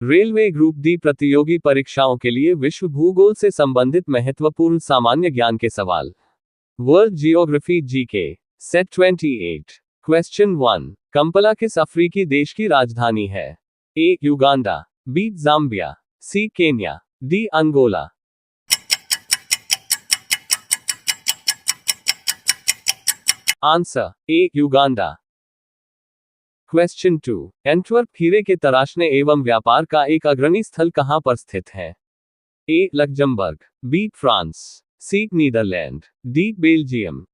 Railway group D प्रतियोगी परीक्षाओं के लिए विश्व भूगोल से संबंधित महत्वपूर्ण सामान्य ज्ञान के सवाल। World geography GK set 28। Question 1। Kampala किस अफ्रीकी देश की राजधानी है? A Uganda, B Zambia, C Kenya, D Angola. Answer A Uganda. Question 2। Antwerp हीरे के तराशने एवं व्यापार का एक अग्रणी स्थल कहां पर स्थित है? A Luxembourg, B France, C Netherland, D Belgium.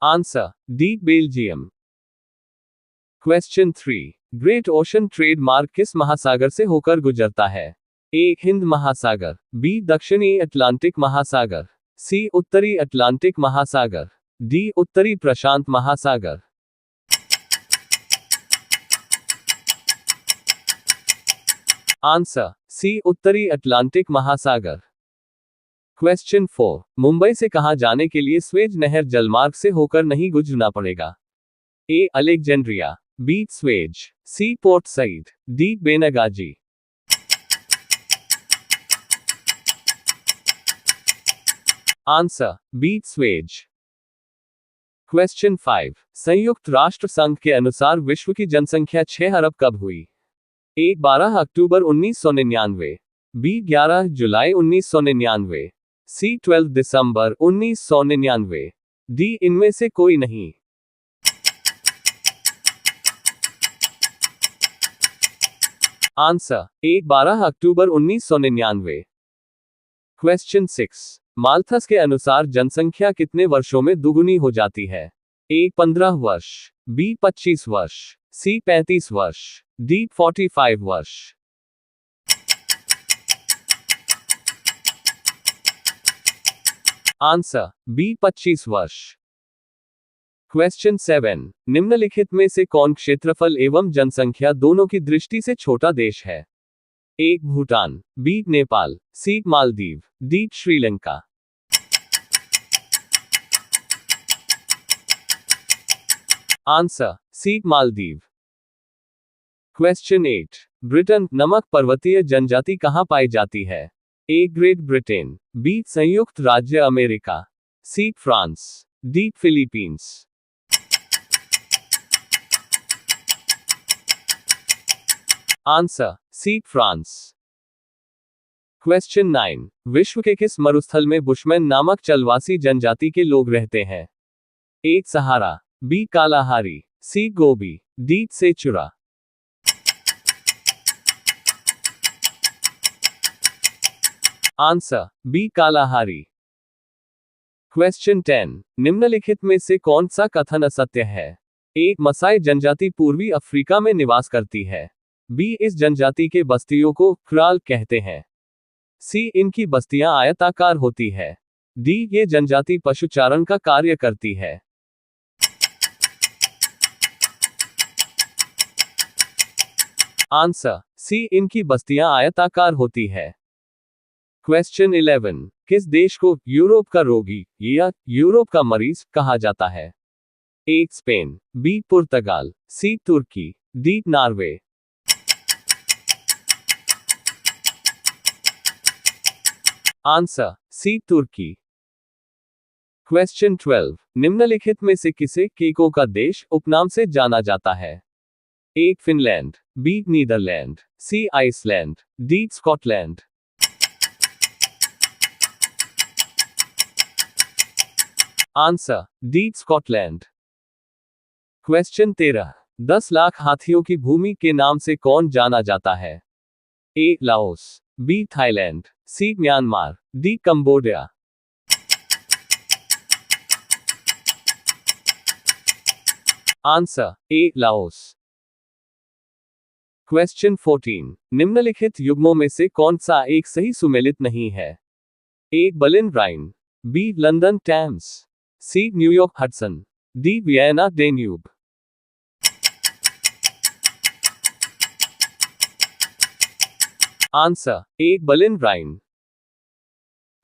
Answer D Belgium. Question 3। Great ocean trade मार्ग किस महासागर से होकर गुजरता है? ए हिंद महासागर, बी दक्षिणी अटलांटिक महासागर, सी उत्तरी अटलांटिक महासागर, डी उत्तरी प्रशांत महासागर। आंसर सी उत्तरी अटलांटिक महासागर। क्वेश्चन 4। मुंबई से कहां जाने के लिए स्वेज नहर जलमार्ग से होकर नहीं गुजरना पड़ेगा? A Alexandria, B Suez, C Port Said, D Benghazi. Answer B Suez. Question 5। संयुक्त राष्ट्र संघ के अनुसार विश्व की जनसंख्या 6 अरब कब हुई? ए 12 अक्टूबर 1999, बी 11 जुलाई 1999, सी 12 दिसंबर 1999, डी इनमें से कोई नहीं। Answer A 12 October 1999। Question 6। Malthus के अनुसार जनसंख्या कितने वर्षों में दुगुनी हो जाती है? ए 15 वर्ष, बी 25 वर्ष, सी 35 वर्ष, डी 45 वर्ष। आंसर बी 25 वर्ष। क्वेश्चन 7। निम्नलिखित में से कौन क्षेत्रफल एवं जनसंख्या दोनों की दृष्टि से छोटा देश है? A Bhutan, B Nepal, C Maldives, D Sri Lanka. Answer C Maldives. Question 8। Britain नमक पर्वतीय जनजाति कहां पाई जाती है? ए ग्रेट ब्रिटेन, बी संयुक्त राज्य अमेरिका, C France, D Philippines. Answer C France. Question 9। विश्व के किस मरुस्थल में बुशमैन नामक चलवासी जनजाति के लोग रहते हैं? A Sahara, B Kalahari, C Gobi, D Sechura. Answer B Kalahari. Question 10। निम्नलिखित में से कौन सा कथन असत्य है? ए मसाई जनजाति पूर्वी अफ्रीका में निवास करती है, बी इस जनजाति के बस्तियों को क्राल कहते हैं, सी इनकी बस्तियां आयताकार होती है, डी ये जनजाति पशुचारण का कार्य करती है। आंसर सी इनकी बस्तियां आयताकार होती है। क्वेश्चन 11। किस देश को यूरोप का रोगी या यूरोप का मरीज कहा जाता है? ए स्पेन, बी पुर्तगाल, सी तुर्की, डी नॉर्वे। आंसर सी तुर्की। क्वेश्चन 12। निम्नलिखित में से किसे केको का देश उपनाम से जाना जाता है? A Finland, B Netherland, C Iceland, D Scotland. Answer D Scotland. Question 13। 10 lakh हाथियों की भूमि के नाम से कौन जाना जाता है? A Laos, B Thailand, C Myanmar, D Cambodia. Answer A Laos. Question 14। निम्नलिखित युग्मों में से कौन सा एक सही सुमेलित नहीं है? A Berlin Rhine, B London Thames, C New York Hudson, D Vienna Danube. Answer A Berlin Rhine.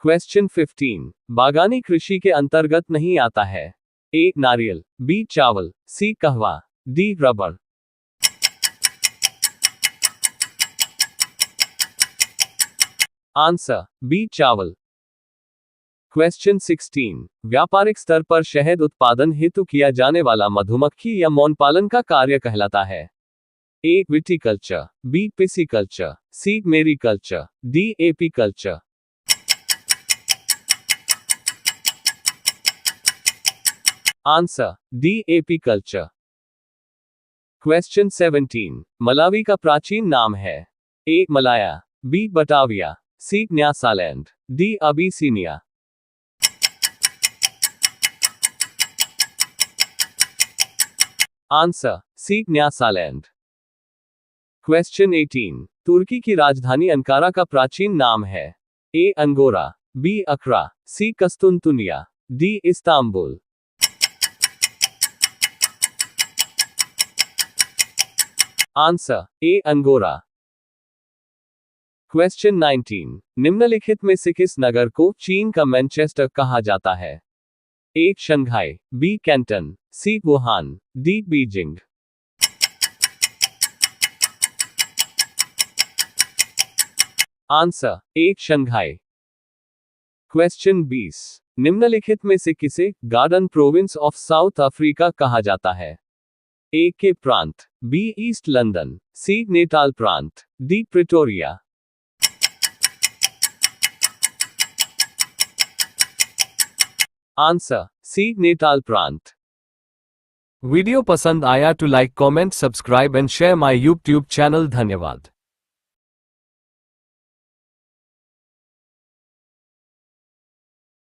Question 15। बागानी कृषि के अंतर्गत नहीं आता है? ए नारियल, बी चावल, सी कहवा, डी रबर। आंसर बी चावल। क्वेश्चन 16। व्यापारिक स्तर पर शहद उत्पादन हेतु किया जाने वाला मधुमक्खी या मौन पालन का कार्य कहलाता है। A viticulture, B pisciculture, C mariculture, D apiculture. Answer D apiculture. Question 17। Malawi का प्राचीन नाम है। A Malaya, B Batavia, C Nyasaland, D Abyssinia. Answer C Nyasaland. Question 18। तुर्की की राजधानी अंकारा का प्राचीन नाम है। ए अंगोरा, बी अकरा, सी कस्तुनतुनिया, D Istanbul. Answer A Angora. Question 19। निम्नलिखित में से किस नगर को चीन का मैनचेस्टर कहा जाता है। A Shanghai, B Canton, C Wuhan, D Beijing. Answer A Shanghai. Question 20। निम्नलिखित में से किसे garden province of South Africa कहा जाता है। ए के प्रांत, B East London, C Natal प्रांत, D Pretoria. Answer C Natal प्रांत। वीडियो पसंद आया तो like comment subscribe and share my YouTube channel. धन्यवाद।